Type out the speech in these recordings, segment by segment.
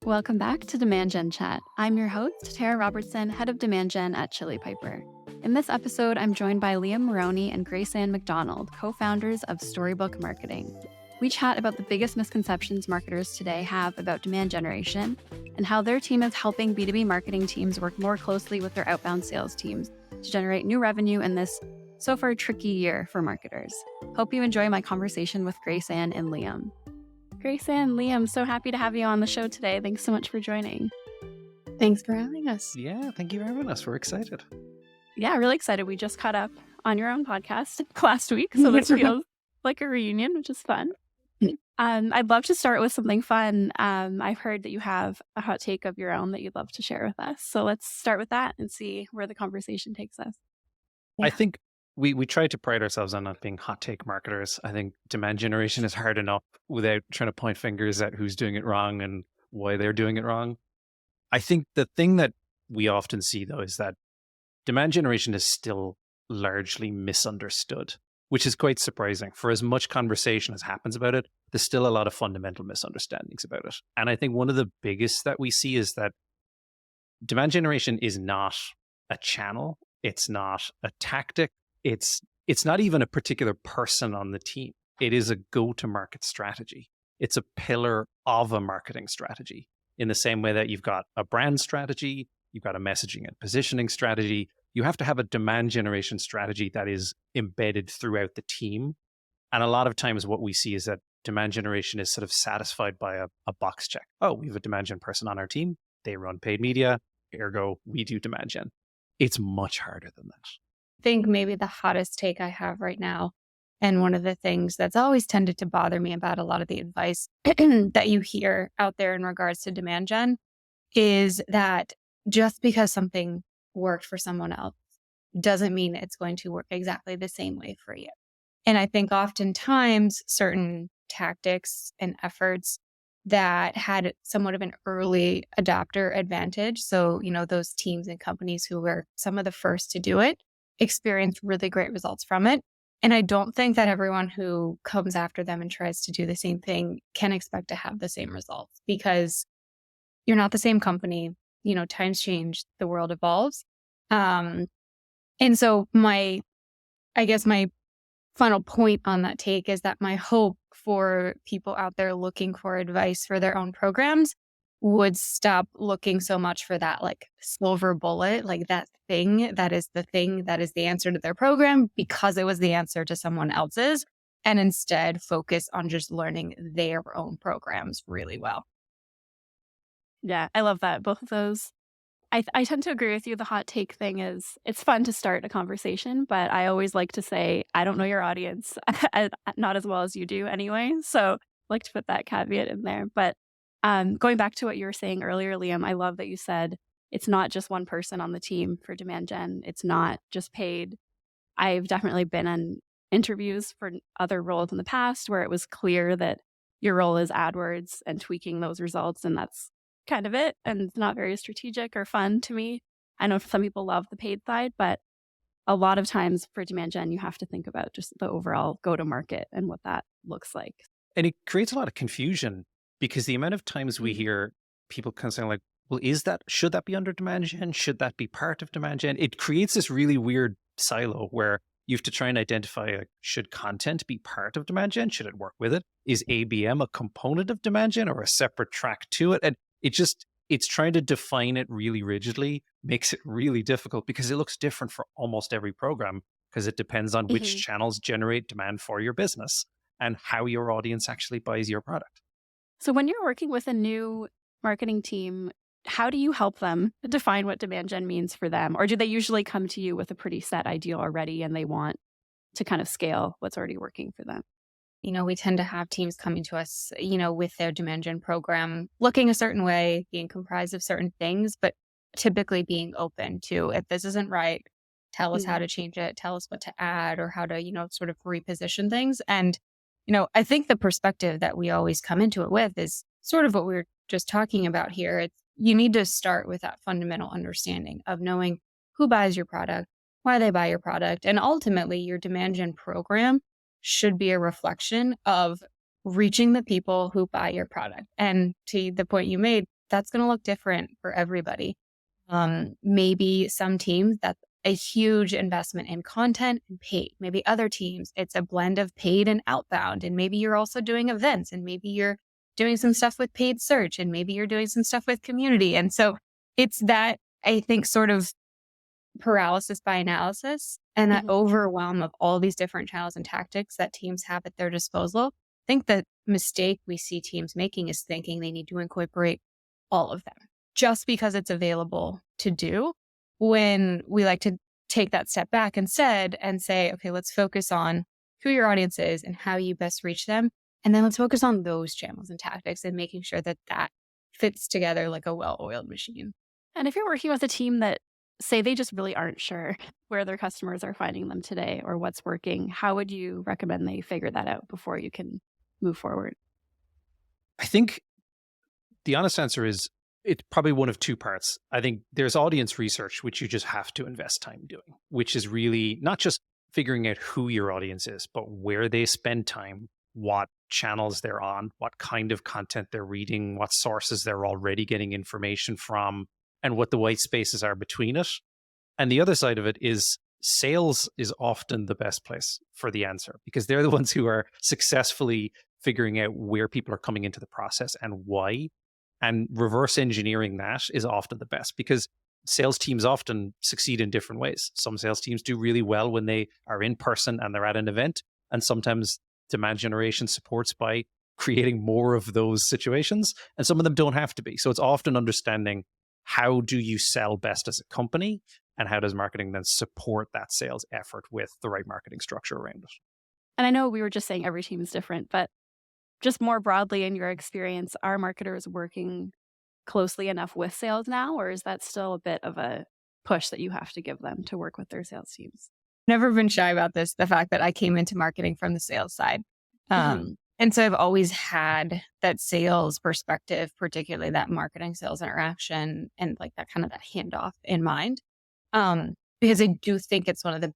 Welcome back to Demand Gen Chat. I'm your host, Tara Robertson, head of Demand Gen at Chili Piper. In this episode, I'm joined by Liam Moroney and Graceanne MacDonald, co-founders of Storybook Marketing. We chat about the biggest misconceptions marketers today have about demand generation and how their team is helping B2B marketing teams work more closely with their outbound sales teams to generate new revenue in this so far tricky year for marketers. Hope you enjoy my conversation with Graceanne and Liam. Graceanne, Liam, so happy to have you on the show today. Thanks so much for joining. Thanks for having us. Yeah, thank you for having us. We're excited. Yeah, really excited. We just caught up on your own podcast last week, so this feels like a reunion, which is fun. I'd love to start with something fun. I've heard that you have a hot take of your own that you'd love to share with us. So let's start with that and see where the conversation takes us. Yeah. I think we try to pride ourselves on not being hot take marketers. I think demand generation is hard enough without trying to point fingers at who's doing it wrong and why they're doing it wrong. I think the thing that we often see, though, is that demand generation is still largely misunderstood, which is quite surprising. For as much conversation as happens about it, there's still a lot of fundamental misunderstandings about it. And I think one of the biggest that we see is that demand generation is not a channel. It's not a tactic. It's not even a particular person on the team. It is a go-to-market strategy. It's a pillar of a marketing strategy. In the same way that you've got a brand strategy, you've got a messaging and positioning strategy, you have to have a demand generation strategy that is embedded throughout the team. And a lot of times what we see is that demand generation is sort of satisfied by a box check. Oh, we have a demand gen person on our team. They run paid media. Ergo, we do demand gen. It's much harder than that. I think maybe the hottest take I have right now, and one of the things that's always tended to bother me about a lot of the advice that you hear out there in regards to demand gen, is that just because something worked for someone else doesn't mean it's going to work exactly the same way for you. And I think oftentimes certain tactics and efforts that had somewhat of an early adopter advantage. So, those teams and companies who were some of the first to do it experienced really great results from it. And I don't think that everyone who comes after them and tries to do the same thing can expect to have the same results, because you're not the same company. Times change, the world evolves. And so my final point on that take is that my hope for people out there looking for advice for their own programs would stop looking so much for that silver bullet, that thing that is the answer to their program because it was the answer to someone else's, and instead focus on just learning their own programs really well. Yeah, I love that. Both of those. I tend to agree with you. The hot take thing is, it's fun to start a conversation, but I always like to say, I don't know your audience, not as well as you do anyway. So I like to put that caveat in there. But going back to what you were saying earlier, Liam, I love that you said it's not just one person on the team for demand gen. It's not just paid. I've definitely been in interviews for other roles in the past where it was clear that your role is AdWords and tweaking those results, and that's kind of it, and it's not very strategic or fun to me. I know some people love the paid side, but a lot of times for demand gen, you have to think about just the overall go-to-market and what that looks like. And it creates a lot of confusion because the amount of times we hear people kind of saying well, should that be under demand gen? Should that be part of demand gen? It creates this really weird silo where you have to try and identify, should content be part of demand gen? Should it work with it? Is ABM a component of demand gen or a separate track to it? And it's trying to define it really rigidly makes it really difficult because it looks different for almost every program because it depends on which channels generate demand for your business and how your audience actually buys your product. So when you're working with a new marketing team, how do you help them define what demand gen means for them? Or do they usually come to you with a pretty set ideal already and they want to kind of scale what's already working for them? We tend to have teams coming to us, with their demand gen program looking a certain way, being comprised of certain things, but typically being open to, if this isn't right, tell us how to change it, tell us what to add or how to, sort of reposition things. And, I think the perspective that we always come into it with is sort of what we were just talking about here. It's, you need to start with that fundamental understanding of knowing who buys your product, why they buy your product, and ultimately your demand gen program should be a reflection of reaching the people who buy your product. And to the point you made, that's going to look different for everybody. Maybe some teams that's a huge investment in content and paid. Maybe other teams, it's a blend of paid and outbound. And maybe you're also doing events, and maybe you're doing some stuff with paid search, and maybe you're doing some stuff with community. And so it's that, I think, sort of paralysis by analysis and that Mhm. overwhelm of all these different channels and tactics that teams have at their disposal. I think the mistake we see teams making is thinking they need to incorporate all of them just because it's available to do, when we like to take that step back instead and say, okay, let's focus on who your audience is and how you best reach them. And then let's focus on those channels and tactics and making sure that that fits together like a well-oiled machine. And if you're working with a team that say they just really aren't sure where their customers are finding them today or what's working, how would you recommend they figure that out before you can move forward? I think the honest answer is it's probably one of two parts. I think there's audience research, which you just have to invest time doing, which is really not just figuring out who your audience is, but where they spend time, what channels they're on, what kind of content they're reading, what sources they're already getting information from, and what the white spaces are between it. And the other side of it is sales is often the best place for the answer because they're the ones who are successfully figuring out where people are coming into the process and why. And reverse engineering that is often the best because sales teams often succeed in different ways. Some sales teams do really well when they are in person and they're at an event. And sometimes demand generation supports by creating more of those situations. And some of them don't have to be. So it's often understanding how do you sell best as a company and how does marketing then support that sales effort with the right marketing structure around it. And I know we were just saying every team is different, but just more broadly in your experience, are marketers working closely enough with sales now, or is that still a bit of a push that you have to give them to work with their sales teams? Never been shy about this, the fact that I came into marketing from the sales side. Mhm. And so I've always had that sales perspective, particularly that marketing sales interaction and like that kind of that handoff in mind. Because I do think it's one of the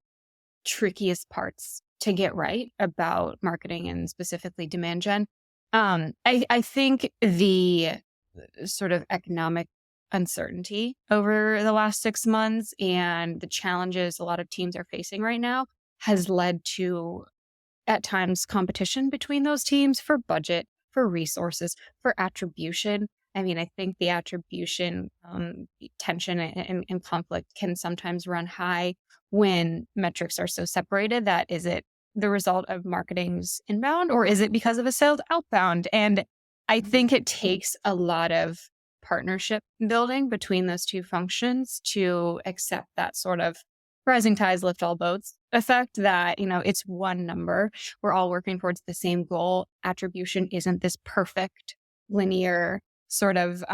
trickiest parts to get right about marketing and specifically demand gen. I think the sort of economic uncertainty over the last 6 months and the challenges a lot of teams are facing right now has led to, at times, competition between those teams for budget, for resources, for attribution. I mean, I think the attribution tension and conflict can sometimes run high when metrics are so separated. That is it the result of marketing's inbound or is it because of a sales outbound? And I think it takes a lot of partnership building between those two functions to accept that sort of rising tides lift all boats effect that, it's one number. We're all working towards the same goal. Attribution isn't this perfect linear sort of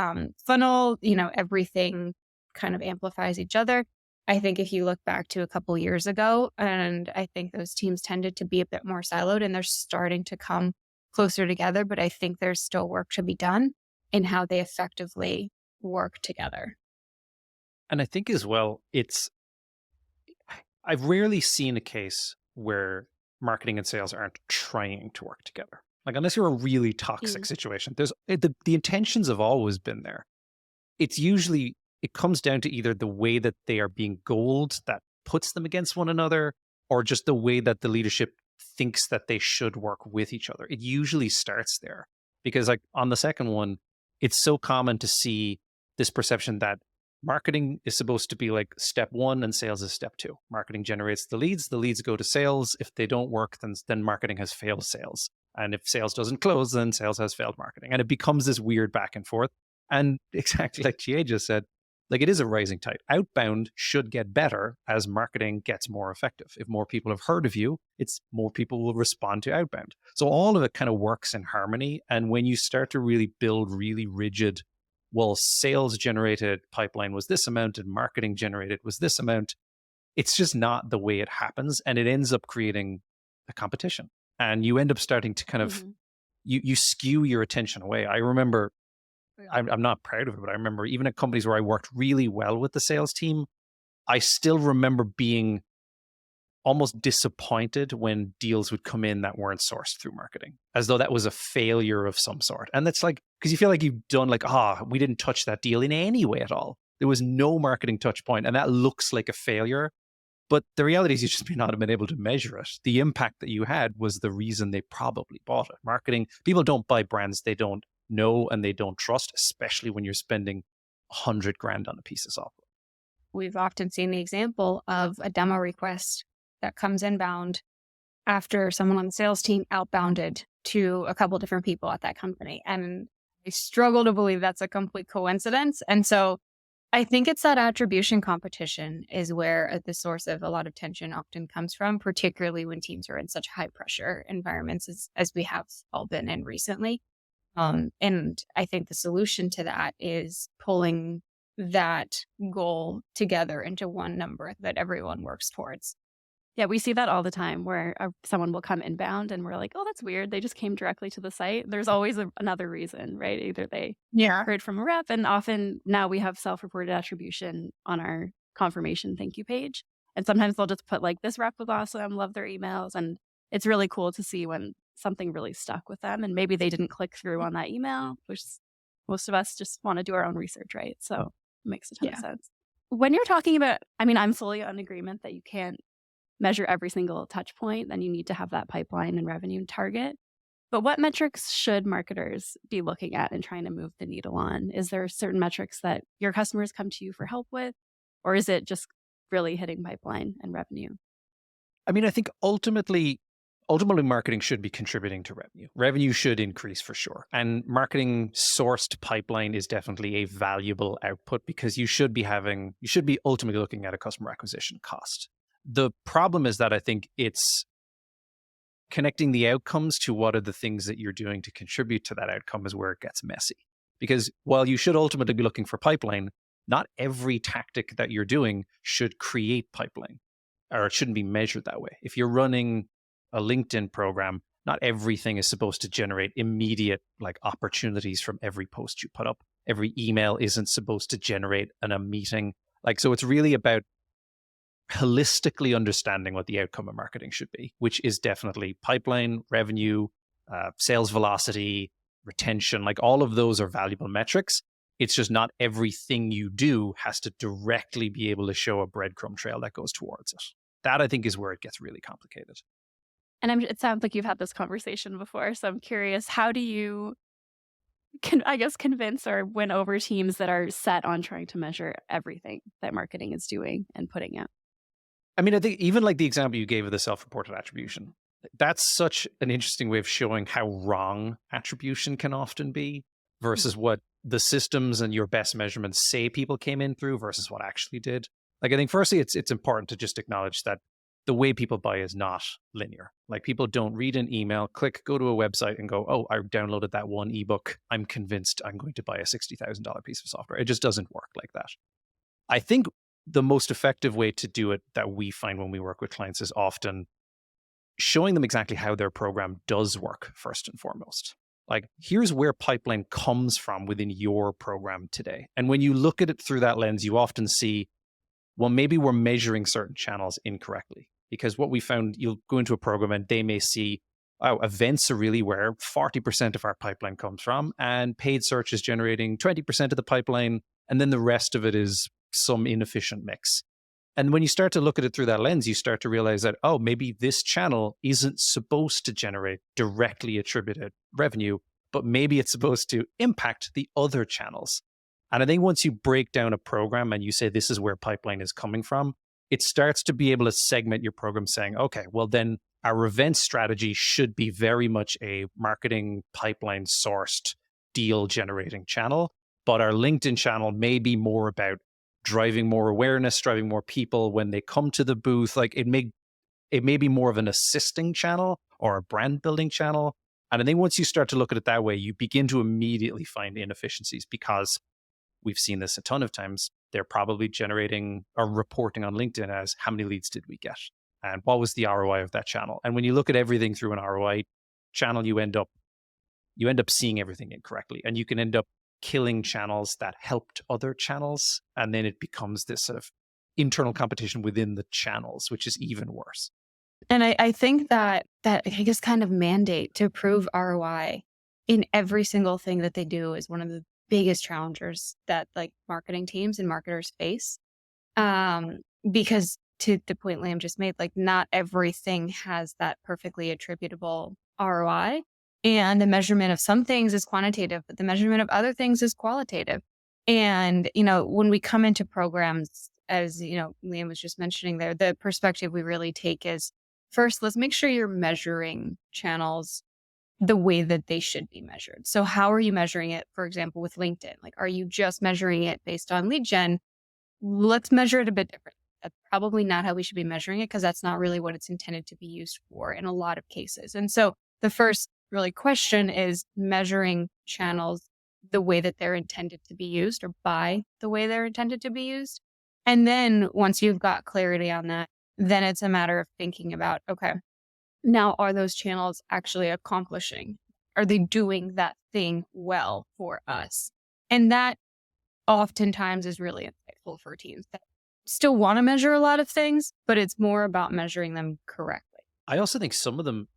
funnel, everything kind of amplifies each other. I think if you look back to a couple years ago, and I think those teams tended to be a bit more siloed and they're starting to come closer together, but I think there's still work to be done in how they effectively work together. And I think as well, I've rarely seen a case where marketing and sales aren't trying to work together. Like unless you're a really toxic Mm. situation, the intentions have always been there. It's usually it comes down to either the way that they are being goaled that puts them against one another, or just the way that the leadership thinks that they should work with each other. It usually starts there because, like on the second one, it's so common to see this perception that marketing is supposed to be like step one and sales is step two. Marketing generates the leads go to sales. If they don't work, then marketing has failed sales. And if sales doesn't close, then sales has failed marketing. And it becomes this weird back and forth. And exactly like GA just said, like it is a rising tide. Outbound should get better as marketing gets more effective. If more people have heard of you, it's more people will respond to outbound. So all of it kind of works in harmony. And when you start to really build really rigid, well, sales generated pipeline was this amount and marketing generated was this amount, it's just not the way it happens. And it ends up creating a competition. And you end up starting to kind of Mhm. you skew your attention away. I remember I'm not proud of it, but I remember even at companies where I worked really well with the sales team, I still remember being almost disappointed when deals would come in that weren't sourced through marketing, as though that was a failure of some sort. And that's like, because you feel like you've done like, we didn't touch that deal in any way at all. There was no marketing touch point, and that looks like a failure. But the reality is you just may not have been able to measure it. The impact that you had was the reason they probably bought it. Marketing, people don't buy brands they don't know and they don't trust, especially when you're spending 100 grand on a piece of software. We've often seen the example of a demo request that comes inbound after someone on the sales team outbounded to a couple different people at that company. And I struggle to believe that's a complete coincidence. And so I think it's that attribution competition is where the source of a lot of tension often comes from, particularly when teams are in such high pressure environments as we have all been in recently. And I think the solution to that is pulling that goal together into one number that everyone works towards. Yeah, we see that all the time where someone will come inbound and we're like, oh, that's weird. They just came directly to the site. There's always another reason, right? Either they heard from a rep, and often now we have self-reported attribution on our confirmation thank you page. And sometimes they'll just put like, this rep was awesome, love their emails. And it's really cool to see when something really stuck with them. And maybe they didn't click through on that email, which most of us just want to do our own research, right? So it makes a ton of sense. When you're talking about, I mean, I'm fully on agreement that you can't measure every single touch point, then you need to have that pipeline and revenue target. But what metrics should marketers be looking at and trying to move the needle on? Is there certain metrics that your customers come to you for help with? Or is it just really hitting pipeline and revenue? I mean, I think ultimately marketing should be contributing to revenue. Revenue should increase for sure. And marketing sourced pipeline is definitely a valuable output because you should be ultimately looking at a customer acquisition cost. The problem is that I think it's connecting the outcomes to what are the things that you're doing to contribute to that outcome is where it gets messy. Because while you should ultimately be looking for pipeline, not every tactic that you're doing should create pipeline, or it shouldn't be measured that way. If you're running a LinkedIn program, not everything is supposed to generate immediate like opportunities from every post you put up. Every email isn't supposed to generate a meeting. So it's really about holistically understanding what the outcome of marketing should be, which is definitely pipeline, revenue, sales velocity, retention. Like all of those are valuable metrics. It's just not everything you do has to directly be able to show a breadcrumb trail that goes towards it. That I think is where it gets really complicated. And it sounds like you've had this conversation before. So I'm curious, how do you convince or win over teams that are set on trying to measure everything that marketing is doing and putting out? I mean, I think even like the example you gave of the self-reported attribution, that's such an interesting way of showing how wrong attribution can often be versus what the systems and your best measurements say people came in through versus what actually did. Like, I think firstly, it's important to just acknowledge that the way people buy is not linear. Like people don't read an email, go to a website and go, oh, I downloaded that one ebook. I'm convinced I'm going to buy a $60,000 piece of software. It just doesn't work like that. I think the most effective way to do it that we find when we work with clients is often showing them exactly how their program does work first and foremost. Like, here's where pipeline comes from within your program today. And when you look at it through that lens, you often see, well, maybe we're measuring certain channels incorrectly. Because what we found, you'll go into a program and they may see, oh, events are really where 40% of our pipeline comes from, and paid search is generating 20% of the pipeline, and then the rest of it is some inefficient mix. And when you start to look at it through that lens, you start to realize that, oh, maybe this channel isn't supposed to generate directly attributed revenue, but maybe it's supposed to impact the other channels. And I think once you break down a program and you say this is where pipeline is coming from, it starts to be able to segment your program saying, okay, well then our event strategy should be very much a marketing pipeline sourced deal generating channel, but our LinkedIn channel may be more about driving more awareness, driving more people when they come to the booth. Like it may be more of an assisting channel or a brand building channel. And I think once you start to look at it that way, you begin to immediately find inefficiencies because we've seen this a ton of times. They're probably generating or reporting on LinkedIn as how many leads did we get? And what was the ROI of that channel? And when you look at everything through an ROI channel, you end up seeing everything incorrectly. And you can end up killing channels that helped other channels. And then it becomes this sort of internal competition within the channels, which is even worse. And I think that I guess kind of mandate to prove ROI in every single thing that they do is one of the biggest challengers that like marketing teams and marketers face. Because to the point Liam just made, like not everything has that perfectly attributable ROI. And the measurement of some things is quantitative, but the measurement of other things is qualitative. And, when we come into programs, as, Liam was just mentioning there, the perspective we really take is first, let's make sure you're measuring channels the way that they should be measured. So how are you measuring it, for example, with LinkedIn? Like, are you just measuring it based on lead gen? Let's measure it a bit different. That's probably not how we should be measuring it because that's not really what it's intended to be used for in a lot of cases. And so the first really question is measuring channels the way that they're intended to be used or by the way they're intended to be used. And then once you've got clarity on that, then it's a matter of thinking about, okay, now are those channels actually accomplishing? Are they doing that thing well for us? And that oftentimes is really insightful for teams that still want to measure a lot of things, but it's more about measuring them correctly. I also think some of them,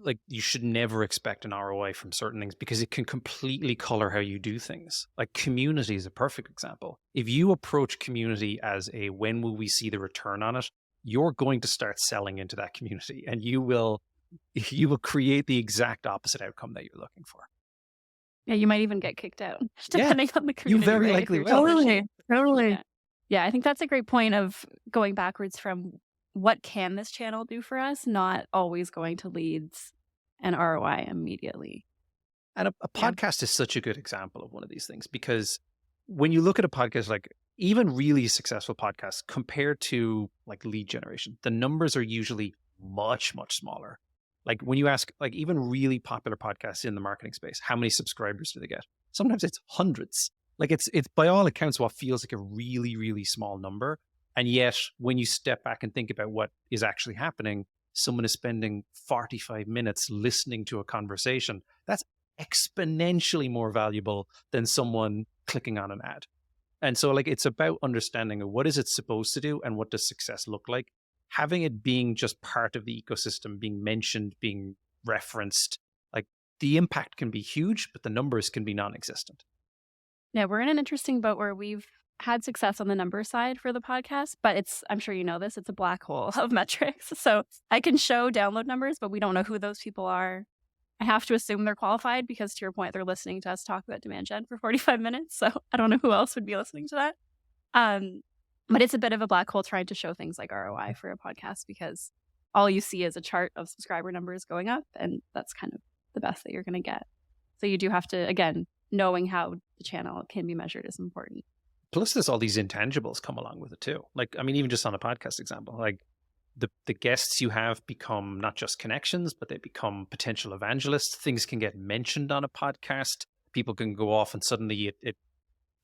like you should never expect an ROI from certain things because it can completely color how you do things. Like community is a perfect example. If you approach community as a when will we see the return on it, you're going to start selling into that community and you will create the exact opposite outcome that you're looking for. Yeah, you might even get kicked out depending on the You community. very right? likely If you're will. Totally. Yeah, I think that's a great point of going backwards from what can this channel do for us, not always going to leads and ROI immediately. And a podcast is such a good example of one of these things because when you look at a podcast, like even really successful podcasts compared to like lead generation, the numbers are usually much, much smaller. Like when you ask like even really popular podcasts in the marketing space, how many subscribers do they get? Sometimes it's hundreds. Like it's by all accounts what feels like a really, really small number. And yet when you step back and think about what is actually happening, someone is spending 45 minutes listening to a conversation. That's exponentially more valuable than someone clicking on an ad. And so like it's about understanding of what is it supposed to do and what does success look like. Having it being just part of the ecosystem, being mentioned, being referenced, like the impact can be huge, but the numbers can be non-existent. Yeah, we're in an interesting boat where we've had success on the number side for the podcast, but I'm sure you know this, it's a black hole of metrics. So I can show download numbers, but we don't know who those people are. I have to assume they're qualified because to your point, they're listening to us talk about demand gen for 45 minutes. So I don't know who else would be listening to that. But it's a bit of a black hole trying to show things like ROI for a podcast because all you see is a chart of subscriber numbers going up, and that's kind of the best that you're going to get. So you do have to, again, knowing how the channel can be measured is important. Plus, there's all these intangibles come along with it too. Like, I mean, even just on a podcast example, like the guests you have become not just connections, but they become potential evangelists. Things can get mentioned on a podcast. People can go off and suddenly it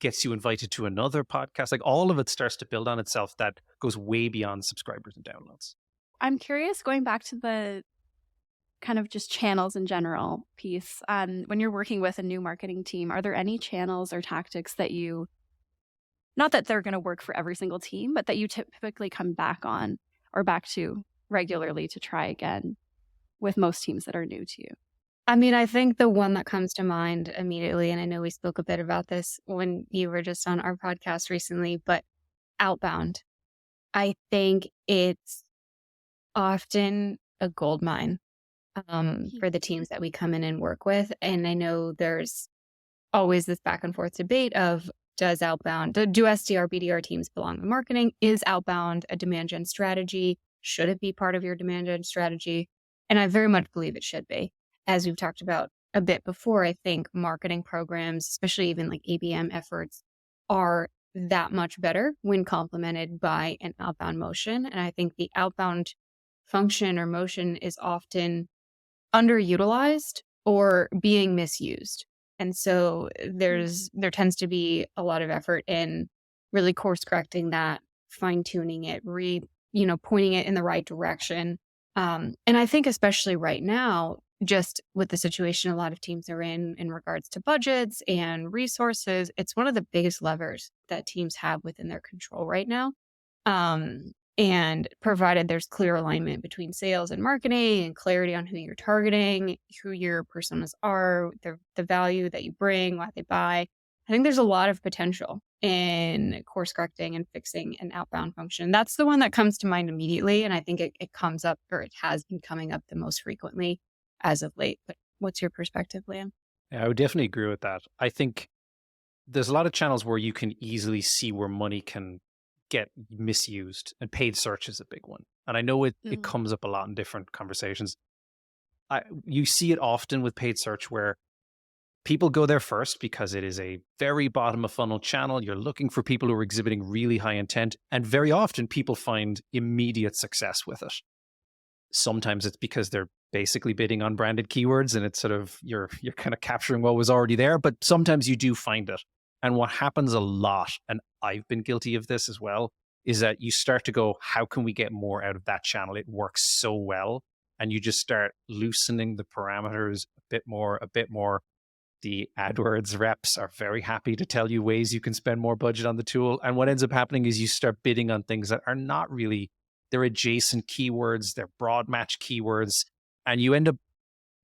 gets you invited to another podcast. Like all of it starts to build on itself that goes way beyond subscribers and downloads. I'm curious, going back to the kind of just channels in general piece, when you're working with a new marketing team, are there any channels or tactics that not that they're going to work for every single team, but that you typically come back on or back to regularly to try again with most teams that are new to you? I mean, I think the one that comes to mind immediately, and I know we spoke a bit about this when you were just on our podcast recently, but Outbound. I think it's often a gold mine for the teams that we come in and work with. And I know there's always this back and forth debate of do SDR, BDR teams belong in marketing? Is Outbound a demand gen strategy? Should it be part of your demand gen strategy? And I very much believe it should be. As we've talked about a bit before, I think marketing programs, especially even like ABM efforts, are that much better when complemented by an outbound motion. And I think the outbound function or motion is often underutilized or being misused. And so there tends to be a lot of effort in really course correcting that, fine tuning it, pointing it in the right direction. And I think especially right now, just with the situation a lot of teams are in regards to budgets and resources, it's one of the biggest levers that teams have within their control right now. And provided there's clear alignment between sales and marketing and clarity on who you're targeting, who your personas are, the value that you bring, why they buy, I think there's a lot of potential in course correcting and fixing an outbound function. That's the one that comes to mind immediately. And I think it comes up, or it has been coming up the most frequently as of late. But what's your perspective, Liam? Yeah, I would definitely agree with that. I think there's a lot of channels where you can easily see where money can get misused, and paid search is a big one. And I know it Mm. comes up a lot in different conversations. You see it often with paid search where people go there first because it is a very bottom of funnel channel. You're looking for people who are exhibiting really high intent, and very often people find immediate success with it. Sometimes it's because they're basically bidding on branded keywords, and it's sort of you're kind of capturing what was already there, but sometimes you do find it. And what happens a lot, and I've been guilty of this as well, is that you start to go, how can we get more out of that channel? It works so well. And you just start loosening the parameters a bit more, a bit more. The AdWords reps are very happy to tell you ways you can spend more budget on the tool. And what ends up happening is you start bidding on things that are not really, they're adjacent keywords, they're broad match keywords. And you end up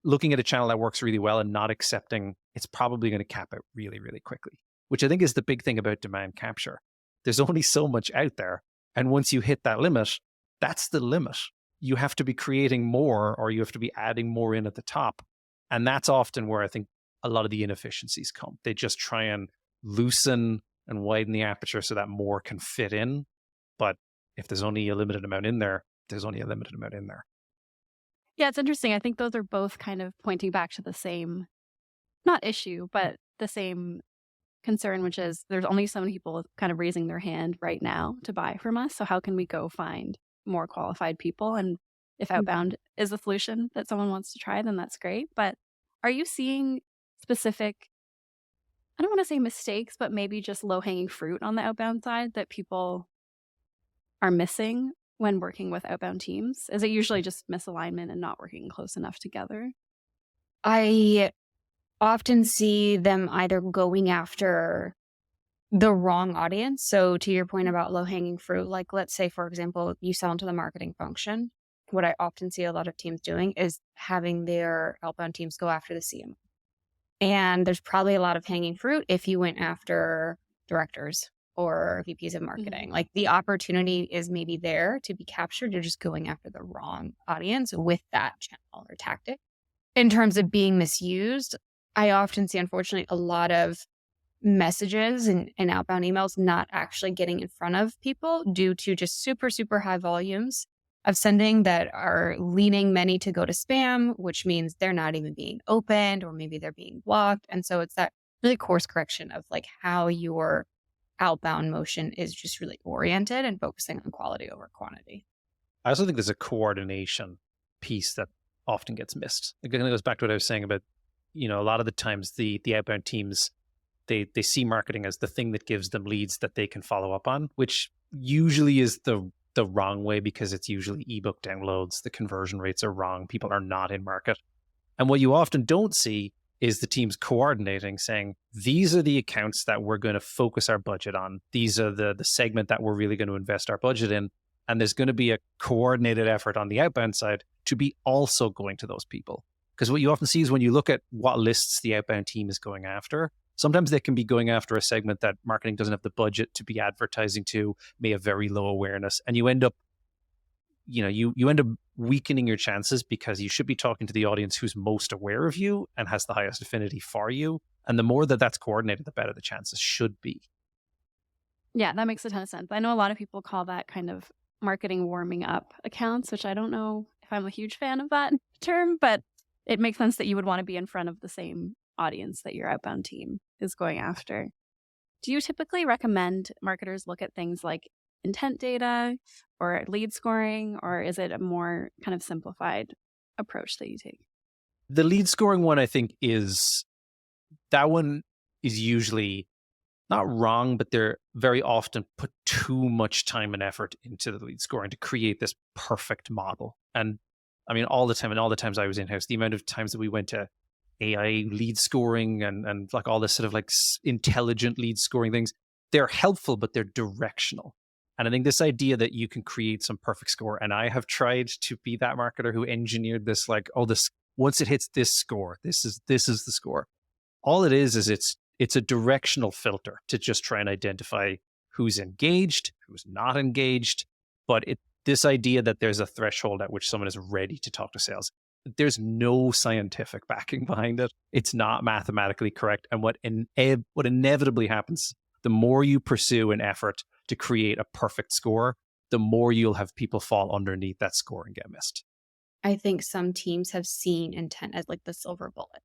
looking at a channel that works really well and not accepting it's probably going to cap out really, really quickly, which I think is the big thing about demand capture. There's only so much out there. And once you hit that limit, that's the limit. You have to be creating more, or you have to be adding more in at the top. And that's often where I think a lot of the inefficiencies come. They just try and loosen and widen the aperture so that more can fit in. But if there's only a limited amount in there, there's only a limited amount in there. Yeah, it's interesting. I think those are both kind of pointing back to the same, not issue, but the same concern, which is there's only so many people kind of raising their hand right now to buy from us. So how can we go find more qualified people? And if Outbound is a solution that someone wants to try, then that's great. But are you seeing specific, I don't want to say mistakes, but maybe just low-hanging fruit on the outbound side that people are missing when working with outbound teams? Is it usually just misalignment and not working close enough together? I often see them either going after the wrong audience. So to your point about low hanging fruit, like let's say, for example, you sell into the marketing function. What I often see a lot of teams doing is having their outbound teams go after the CMO. And there's probably a lot of hanging fruit if you went after directors or VPs of marketing. Like the opportunity is maybe there to be captured. You're just going after the wrong audience with that channel or tactic. In terms of being misused, I often see, unfortunately, a lot of messages and outbound emails not actually getting in front of people due to just super, super high volumes of sending that are leaning many to go to spam, which means they're not even being opened or maybe they're being blocked. And so it's that really course correction of like how your outbound motion is just really oriented and focusing on quality over quantity. I also think there's a coordination piece that often gets missed. Again, it goes back to what I was saying about, a lot of the times the outbound teams, they see marketing as the thing that gives them leads that they can follow up on, which usually is the wrong way because it's usually ebook downloads. The conversion rates are wrong. People are not in market. And what you often don't see is the teams coordinating, saying, these are the accounts that we're going to focus our budget on. These are the segment that we're really going to invest our budget in. And there's going to be a coordinated effort on the outbound side to be also going to those people. Because what you often see is when you look at what lists the outbound team is going after, sometimes they can be going after a segment that marketing doesn't have the budget to be advertising to, may have very low awareness. And you end up, you end up weakening your chances because you should be talking to the audience who's most aware of you and has the highest affinity for you. And the more that that's coordinated, the better the chances should be. Yeah, that makes a ton of sense. I know a lot of people call that kind of marketing warming up accounts, which I don't know if I'm a huge fan of that term, but it makes sense that you would want to be in front of the same audience that your outbound team is going after. Do you typically recommend marketers look at things like intent data or lead scoring, or is it a more kind of simplified approach that you take? The lead scoring one, I think, that one is usually not wrong, but they're very often put too much time and effort into the lead scoring to create this perfect model. And I mean, all the time, and all the times I was in-house, the amount of times that we went to AI lead scoring and like all this sort of like intelligent lead scoring things, they're helpful, but they're directional. And I think this idea that you can create some perfect score, and I have tried to be that marketer who engineered this, like, oh, this once it hits this score, this is the score. All it is it's a directional filter to just try and identify who's engaged, who's not engaged. But this idea that there's a threshold at which someone is ready to talk to sales, there's no scientific backing behind it. It's not mathematically correct. And what inevitably happens, the more you pursue an effort to create a perfect score, the more you'll have people fall underneath that score and get missed. I think some teams have seen intent as like the silver bullet.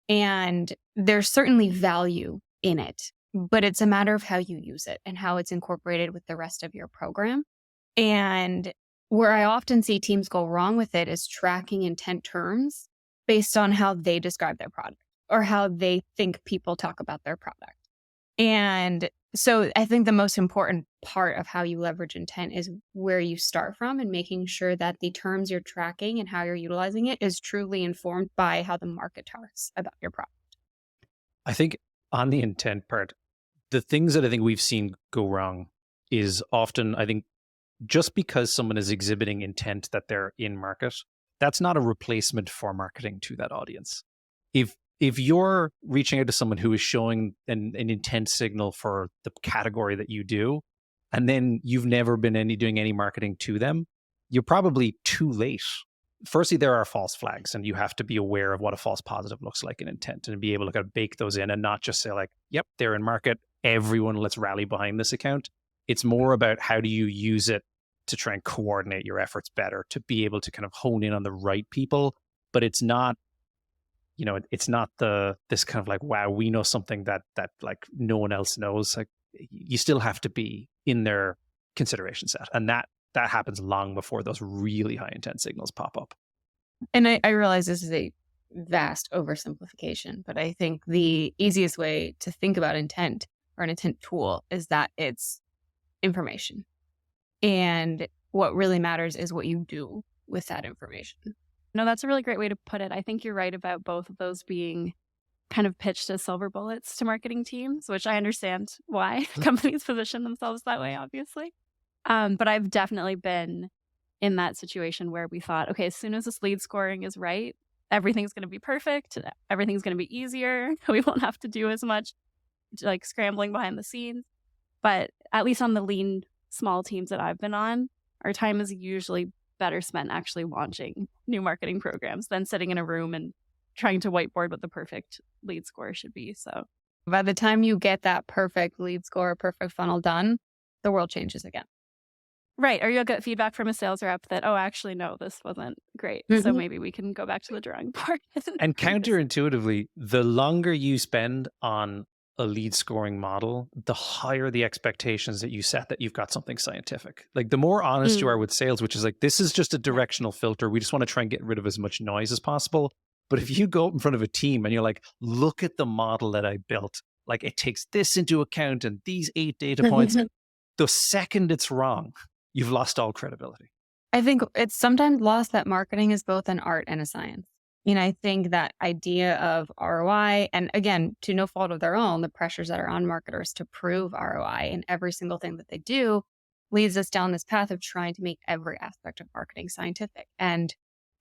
And there's certainly value in it, but it's a matter of how you use it and how it's incorporated with the rest of your program. And where I often see teams go wrong with it is tracking intent terms based on how they describe their product or how they think people talk about their product. And so I think the most important part of how you leverage intent is where you start from and making sure that the terms you're tracking and how you're utilizing it is truly informed by how the market talks about your product. I think on the intent part, the things that I think we've seen go wrong is often, I think, just because someone is exhibiting intent that they're in market, that's not a replacement for marketing to that audience. If you're reaching out to someone who is showing an intent signal for the category that you do, and then you've never been doing any marketing to them, you're probably too late. Firstly, there are false flags, and you have to be aware of what a false positive looks like in intent and be able to kind of bake those in and not just say like, yep, they're in market. Everyone, let's rally behind this account. It's more about how do you use it to try and coordinate your efforts better, to be able to kind of hone in on the right people. But it's not, it's not this kind of like, wow, we know something that like no one else knows. Like, you still have to be in their consideration set. And that happens long before those really high intent signals pop up. And I realize this is a vast oversimplification, but I think the easiest way to think about intent or an intent tool is that it's information. And what really matters is what you do with that information. No, that's a really great way to put it. I think you're right about both of those being kind of pitched as silver bullets to marketing teams, which I understand why companies position themselves that way, obviously. But I've definitely been in that situation where we thought, okay, as soon as this lead scoring is right, everything's going to be perfect. Everything's going to be easier. We won't have to do as much like scrambling behind the scenes. But at least on the lean small teams that I've been on, our time is usually better spent actually launching new marketing programs than sitting in a room and trying to whiteboard what the perfect lead score should be. So by the time you get that perfect lead score, perfect funnel done, the world changes again. Right. Or you'll get feedback from a sales rep that, oh, actually, no, this wasn't great. So maybe we can go back to the drawing board. And counterintuitively, the longer you spend on a lead scoring model, the higher the expectations that you set that you've got something scientific. Like the more honest you are with sales, which is like, this is just a directional filter. We just want to try and get rid of as much noise as possible. But if you go up in front of a team and you're like, look at the model that I built, like it takes this into account and these 8 data points, the second it's wrong, you've lost all credibility. I think it's sometimes lost that marketing is both an art and a science. I think that idea of ROI, and again, to no fault of their own, the pressures that are on marketers to prove ROI in every single thing that they do leads us down this path of trying to make every aspect of marketing scientific. And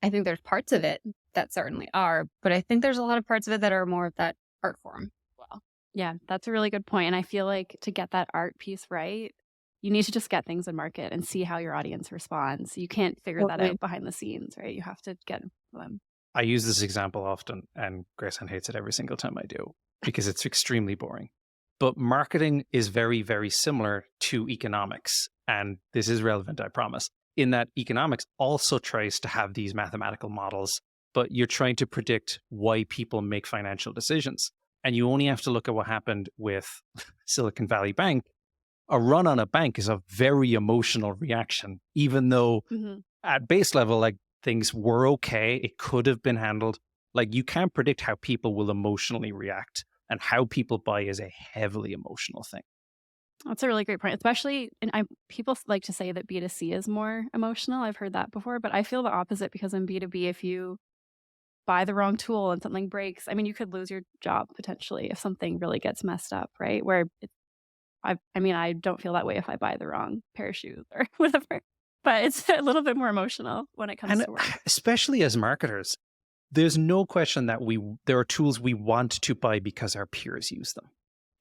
I think there's parts of it that certainly are, but I think there's a lot of parts of it that are more of that art form as well. Yeah, that's a really good point. And I feel like to get that art piece right, you need to just get things in market and see how your audience responds. You can't figure that out behind the scenes, right? You have to get them. I use this example often, and Graceanne hates it every single time I do because it's extremely boring. But marketing is very, very similar to economics. And this is relevant, I promise, in that economics also tries to have these mathematical models, but you're trying to predict why people make financial decisions. And you only have to look at what happened with Silicon Valley Bank. A run on a bank is a very emotional reaction, even though at base level, like, things were okay. It could have been handled. Like, you can't predict how people will emotionally react, and how people buy is a heavily emotional thing. That's a really great point, especially, and people like to say that B2C is more emotional. I've heard that before, but I feel the opposite because in B2B, if you buy the wrong tool and something breaks, I mean, you could lose your job potentially if something really gets messed up, right? Where I mean, I don't feel that way if I buy the wrong pair of shoes or whatever, but it's a little bit more emotional when it comes And to work. especially as marketers, there's no question that there are tools we want to buy because our peers use them.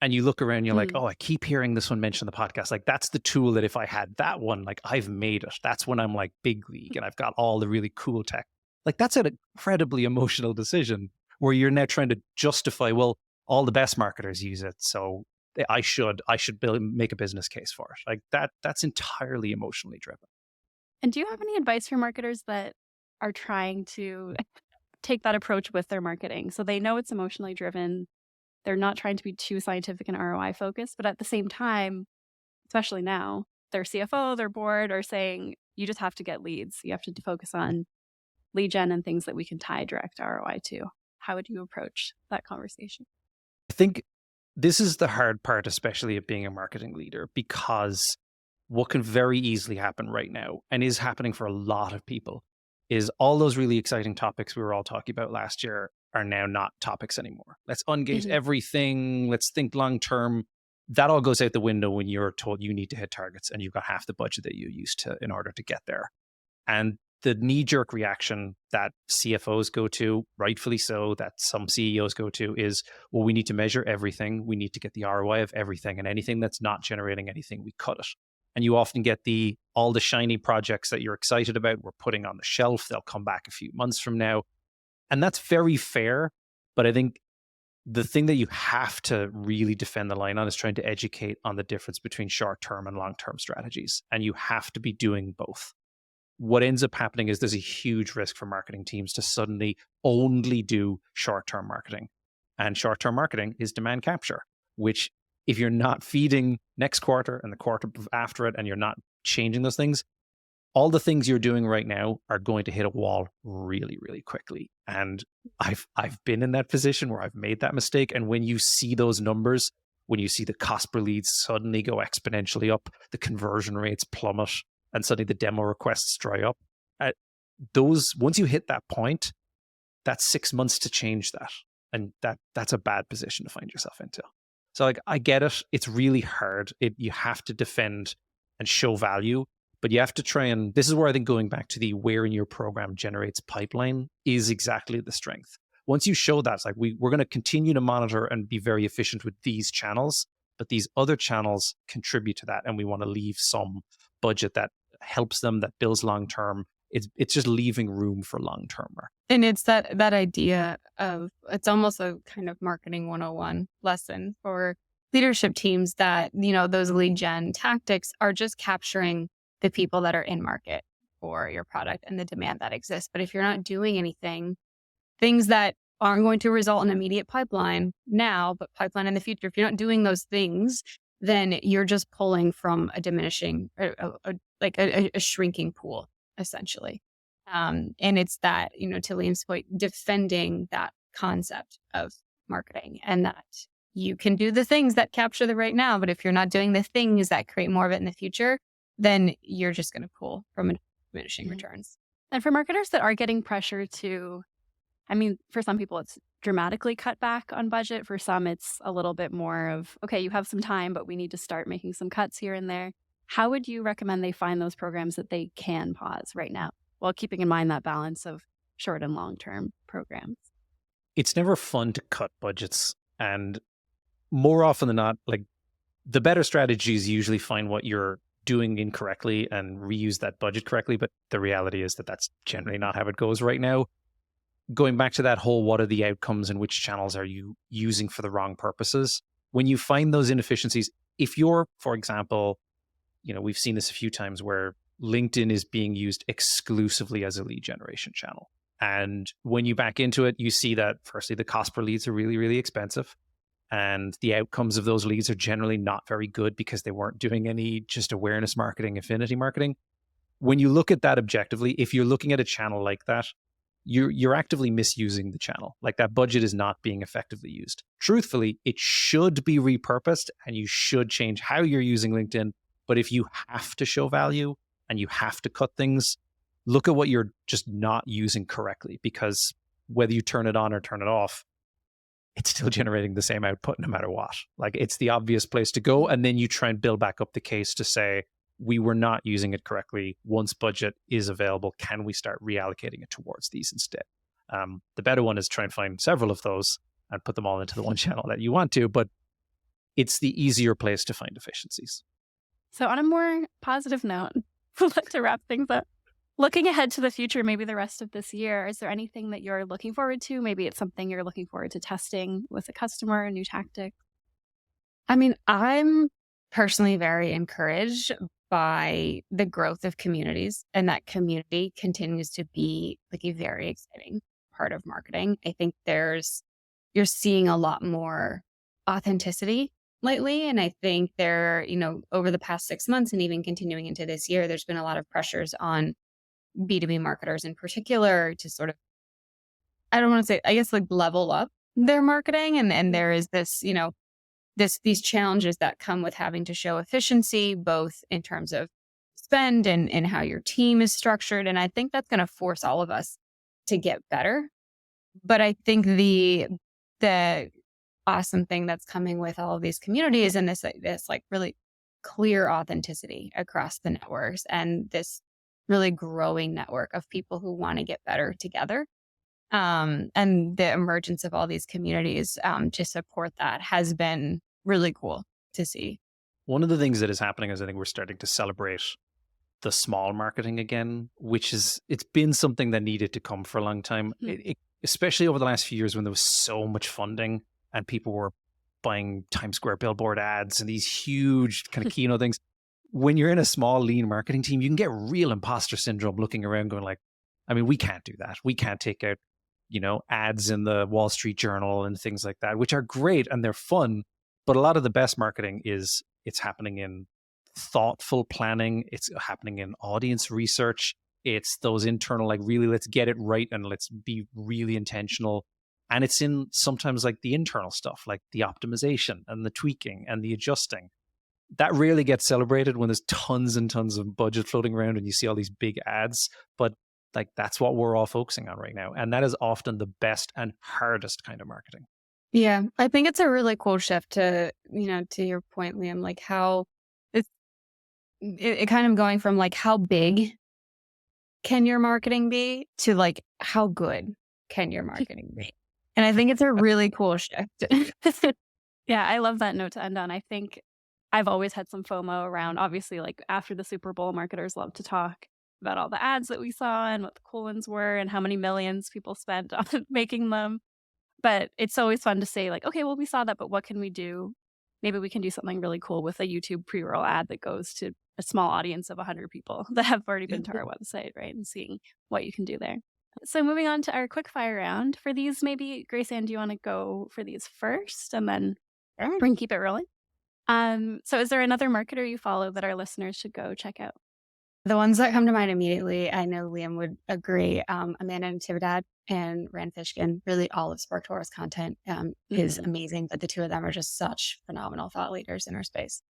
And you look around, you're like, Mm. oh, I keep hearing this one mentioned in the podcast. Like, that's the tool that if I had that one, like, I've made it. That's when I'm like big league and I've got all the really cool tech. Like, that's an incredibly emotional decision where you're now trying to justify, well, all the best marketers use it, so I should make a business case for it. Like that's entirely emotionally driven. And do you have any advice for marketers that are trying to take that approach with their marketing? So they know it's emotionally driven. They're not trying to be too scientific and ROI focused, but at the same time, especially now, their CFO, their board are saying, you just have to get leads. You have to focus on lead gen and things that we can tie direct ROI to. How would you approach that conversation? I think this is the hard part, especially of being a marketing leader, because what can very easily happen right now and is happening for a lot of people is all those really exciting topics we were all talking about last year are now not topics anymore. Let's ungate Mhm. everything. Let's think long term. That all goes out the window when you're told you need to hit targets and you've got half the budget that you used to in order to get there. And the knee jerk reaction that CFOs go to, rightfully so, that some CEOs go to is, well, we need to measure everything. We need to get the ROI of everything, and anything that's not generating anything, we cut it. And you often get all the shiny projects that you're excited about, we're putting on the shelf. They'll come back a few months from now. And that's very fair. But I think the thing that you have to really defend the line on is trying to educate on the difference between short-term and long-term strategies. And you have to be doing both. What ends up happening is there's a huge risk for marketing teams to suddenly only do short-term marketing. And short-term marketing is demand capture, which if you're not feeding next quarter and the quarter after it, and you're not changing those things, all the things you're doing right now are going to hit a wall really, really quickly. And I've been in that position where I've made that mistake. And when you see those numbers, when you see the cost per lead suddenly go exponentially up, the conversion rates plummet, and suddenly the demo requests dry up, once you hit that point, that's 6 months to change that. And that's a bad position to find yourself into. So like, I get it. It's really hard. You have to defend and show value, but you have to try and, this is where I think going back to the where in your program generates pipeline is exactly the strength. Once you show that, it's like we're going to continue to monitor and be very efficient with these channels, but these other channels contribute to that. And we want to leave some budget that helps them, that builds long term. It's just leaving room for long term work. And it's that idea of, it's almost a kind of marketing 101 lesson for leadership teams that, those lead gen tactics are just capturing the people that are in market for your product and the demand that exists. But if you're not doing anything, things that aren't going to result in immediate pipeline now, but pipeline in the future, if you're not doing those things, then you're just pulling from a diminishing, a shrinking pool, essentially. And it's that, to Liam's point, defending that concept of marketing, and that you can do the things that capture the right now, but if you're not doing the things that create more of it in the future, then you're just going to pull from diminishing returns. And for marketers that are getting pressure to, I mean, for some people, it's dramatically cut back on budget. For some, it's a little bit more of, okay, you have some time, but we need to start making some cuts here and there. How would you recommend they find those programs that they can pause right now, while keeping in mind that balance of short and long-term programs? It's never fun to cut budgets. And more often than not, like, the better strategy is usually find what you're doing incorrectly and reuse that budget correctly. But the reality is that that's generally not how it goes right now. Going back to that whole, what are the outcomes and which channels are you using for the wrong purposes? When you find those inefficiencies, if you're, for example, we've seen this a few times where LinkedIn is being used exclusively as a lead generation channel. And when you back into it, you see that firstly, the cost per leads are really, really expensive. And the outcomes of those leads are generally not very good because they weren't doing any just awareness marketing, affinity marketing. When you look at that objectively, if you're looking at a channel like that, you're actively misusing the channel. Like, that budget is not being effectively used. Truthfully, it should be repurposed and you should change how you're using LinkedIn. But if you have to show value and you have to cut things, look at what you're just not using correctly, because whether you turn it on or turn it off, it's still generating the same output no matter what. Like, it's the obvious place to go. And then you try and build back up the case to say, we were not using it correctly. Once budget is available, can we start reallocating it towards these instead? The better one is try and find several of those and put them all into the one channel that you want to, but it's the easier place to find efficiencies. So on a more positive note, to wrap things up, looking ahead to the future, maybe the rest of this year, is there anything that you're looking forward to? Maybe it's something you're looking forward to testing with a customer, a new tactic. I mean, I'm personally very encouraged by the growth of communities, and that community continues to be like a very exciting part of marketing. I think you're seeing a lot more authenticity lately. And I think over the past 6 months and even continuing into this year, there's been a lot of pressures on B2B marketers in particular to sort of, I don't want to say, I guess, like level up their marketing. And there is this, these challenges that come with having to show efficiency, both in terms of spend and how your team is structured. And I think that's going to force all of us to get better. But I think the awesome thing that's coming with all of these communities and this like really clear authenticity across the networks and this really growing network of people who want to get better together. And the emergence of all these communities to support that has been really cool to see. One of the things that is happening is I think we're starting to celebrate the small marketing again, it's been something that needed to come for a long time, especially over the last few years when there was so much funding and people were buying Times Square billboard ads and these huge kind of keynote things. When you're in a small, lean marketing team, you can get real imposter syndrome looking around going like, I mean, we can't do that. We can't take out, ads in the Wall Street Journal and things like that, which are great and they're fun. But a lot of the best marketing it's happening in thoughtful planning. It's happening in audience research. It's those internal, like, really, let's get it right and let's be really intentional. And it's in sometimes like the internal stuff, like the optimization and the tweaking and the adjusting. That rarely gets celebrated when there's tons and tons of budget floating around and you see all these big ads. But like, that's what we're all focusing on right now. And that is often the best and hardest kind of marketing. Yeah, I think it's a really cool shift to your point, Liam, like how it kind of going from like how big can your marketing be to like how good can your marketing be? And I think it's a really cool shift. Yeah, I love that note to end on. I think I've always had some FOMO around, obviously, like after the Super Bowl, marketers love to talk about all the ads that we saw and what the cool ones were and how many millions people spent on making them. But it's always fun to say like, okay, well, we saw that, but what can we do? Maybe we can do something really cool with a YouTube pre-roll ad that goes to a small audience of 100 people that have already been to our website, right? And seeing what you can do there. So moving on to our quick fire round. For these, maybe, Graceanne, do you want to go for these first and then we can keep it rolling? So is there another marketer you follow that our listeners should go check out? The ones that come to mind immediately, I know Liam would agree, Amanda Natividad and Rand Fishkin. Really, all of SparkTour's content is amazing, but the two of them are just such phenomenal thought leaders in our space.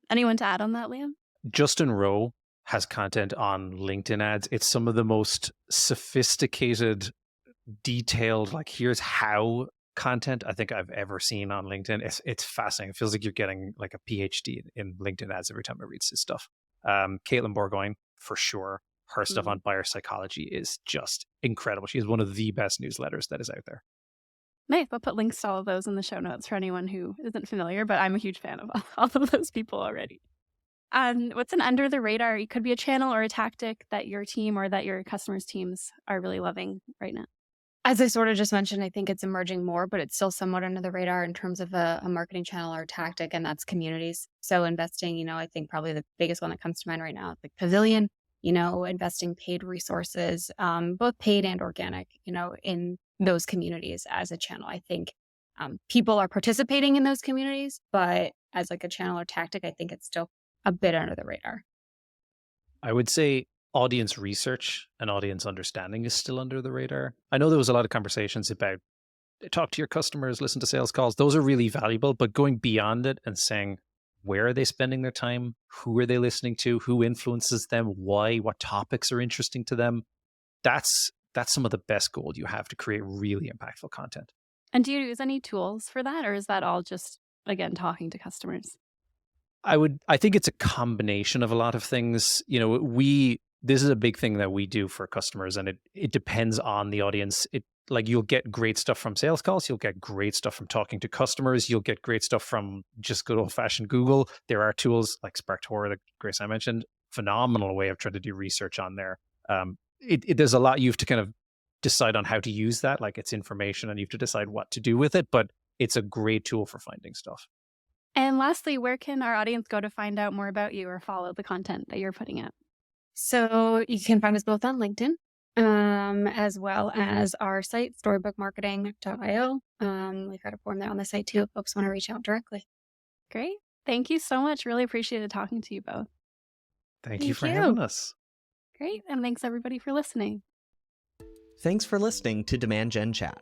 Anyone to add on that, Liam? Justin Rowe has content on LinkedIn ads. It's some of the most sophisticated, detailed, like, here's how content I think I've ever seen on LinkedIn. It's fascinating. It feels like you're getting like a PhD in LinkedIn ads every time I read his stuff. Caitlin Bourgoin, for sure. Her stuff on buyer psychology is just incredible. She is one of the best newsletters that is out there. Nice. I'll put links to all of those in the show notes for anyone who isn't familiar, but I'm a huge fan of all of those people already. What's an under the radar? It could be a channel or a tactic that your team or that your customers' teams are really loving right now. As I sort of just mentioned, I think it's emerging more, but it's still somewhat under the radar in terms of a marketing channel or tactic, and that's communities. So investing, I think probably the biggest one that comes to mind right now is like Pavilion, investing paid resources, both paid and organic, in those communities as a channel. I think people are participating in those communities, but as like a channel or tactic, I think it's still a bit under the radar. I would say audience research and audience understanding is still under the radar. I know there was a lot of conversations about talk to your customers, listen to sales calls. Those are really valuable, but going beyond it and saying, where are they spending their time? Who are they listening to? Who influences them? Why? What topics are interesting to them? That's some of the best gold you have to create really impactful content. And do you use any tools for that, or is that all just, again, talking to customers? I think it's a combination of a lot of things. This is a big thing that we do for customers, and it depends on the audience. Like, you'll get great stuff from sales calls, you'll get great stuff from talking to customers, you'll get great stuff from just good old fashioned Google. There are tools like Sparktora that Grace I mentioned, phenomenal way of trying to do research on there. There's a lot you have to kind of decide on how to use that. Like, it's information and you have to decide what to do with it, but it's a great tool for finding stuff. And lastly, where can our audience go to find out more about you or follow the content that you're putting out? So you can find us both on LinkedIn, as well as our site, storybookmarketing.io. We've got a form there on the site too if folks want to reach out directly. Great. Thank you so much. Really appreciated talking to you both. Thank you for having us. Great. And thanks everybody for listening. Thanks for listening to Demand Gen Chat.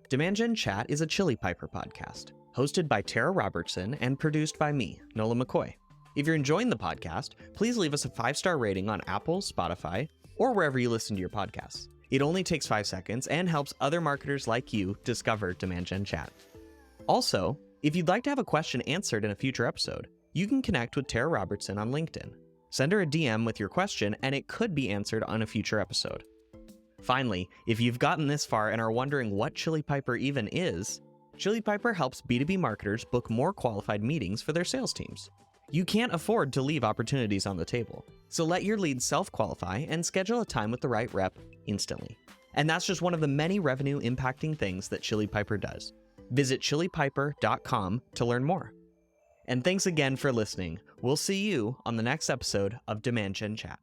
Demand Gen Chat is a Chili Piper podcast, hosted by Tara Robertson and produced by me, Nola McCoy. If you're enjoying the podcast, please leave us a 5-star rating on Apple, Spotify, or wherever you listen to your podcasts. It only takes 5 seconds and helps other marketers like you discover Demand Gen Chat. Also, if you'd like to have a question answered in a future episode, you can connect with Tara Robertson on LinkedIn. Send her a DM with your question and it could be answered on a future episode. Finally, if you've gotten this far and are wondering what Chili Piper even is, Chili Piper helps B2B marketers book more qualified meetings for their sales teams. You can't afford to leave opportunities on the table, so let your leads self-qualify and schedule a time with the right rep instantly. And that's just one of the many revenue-impacting things that Chili Piper does. Visit chilipiper.com to learn more. And thanks again for listening. We'll see you on the next episode of Demand Gen Chat.